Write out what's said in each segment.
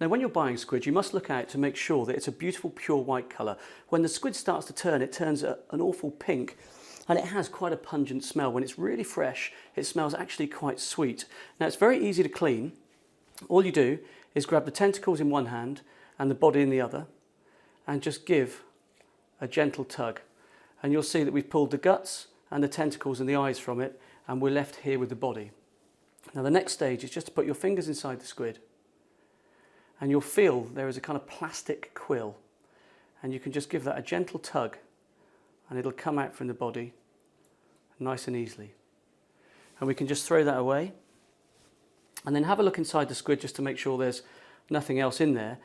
Now when you're buying squid, you must look out to make sure that it's a beautiful pure white colour. When the squid starts to turn, it turns an awful pink, and it has quite a pungent smell. When it's really fresh, it smells actually quite sweet. Now it's very easy to clean. All you do is grab the tentacles in one hand and the body in the other, and just give a gentle tug. And you'll see that we've pulled the guts and the tentacles and the eyes from it, and we're left here with the body. Now the next stage is just to put your fingers inside the squid, and you'll feel there is a kind of plastic quill, and you can just give that a gentle tug and it'll come out from the body nice and easily. And we can just throw that away and then have a look inside the squid just to make sure there's nothing else in there.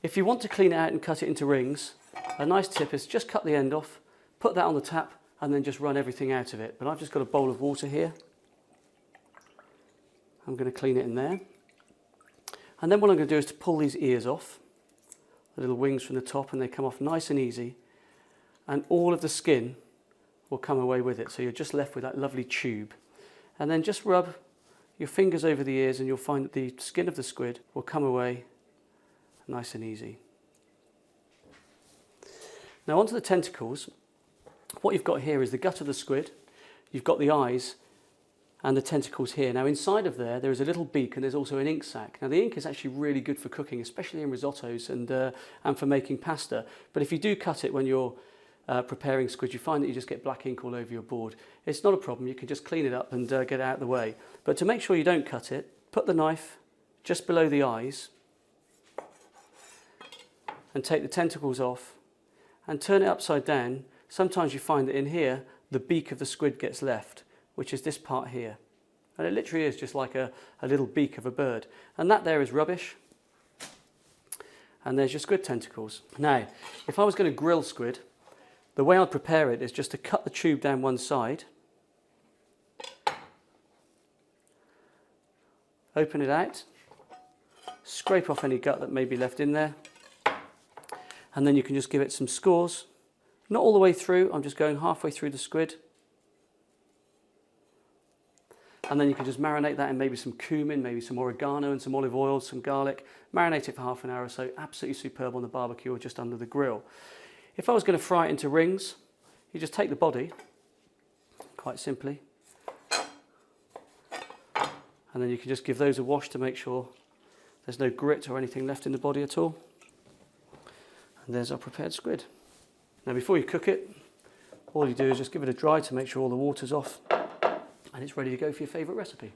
If you want to clean it out and cut it into rings, a nice tip is just cut the end off, put that on the tap, and then just run everything out of it. But I've just got a bowl of water here. I'm going to clean it in there. And then what I'm going to do is to pull these ears off, the little wings from the top, and they come off nice and easy. And all of the skin will come away with it. So you're just left with that lovely tube. And then just rub your fingers over the ears and you'll find that the skin of the squid will come away nice and easy. Now onto the tentacles. What you've got here is the gut of the squid, you've got the eyes and the tentacles here. Now inside of there is a little beak, and there's also an ink sac. Now the ink is actually really good for cooking, especially in risottos and for making pasta. But if you do cut it when you're preparing squid, you find that you just get black ink all over your board. It's not a problem, you can just clean it up and get it out of the way. But to make sure you don't cut it, put the knife just below the eyes and take the tentacles off and turn it upside down. Sometimes you find that in here the beak of the squid gets left, which is this part here. And it literally is just like a little beak of a bird. And that there is rubbish. And there's your squid tentacles. Now, if I was going to grill squid, the way I'd prepare it is just to cut the tube down one side, open it out, scrape off any gut that may be left in there, and then you can just give it some scores. Not all the way through, I'm just going halfway through the squid. And then you can just marinate that in maybe some cumin, maybe some oregano and some olive oil, some garlic. Marinate it for half an hour or so. Absolutely superb on the barbecue or just under the grill. If I was going to fry it into rings, you just take the body, quite simply, and then you can just give those a wash to make sure there's no grit or anything left in the body at all. And there's our prepared squid. Now before you cook it, all you do is just give it a dry to make sure all the water's off, and it's ready to go for your favourite recipe.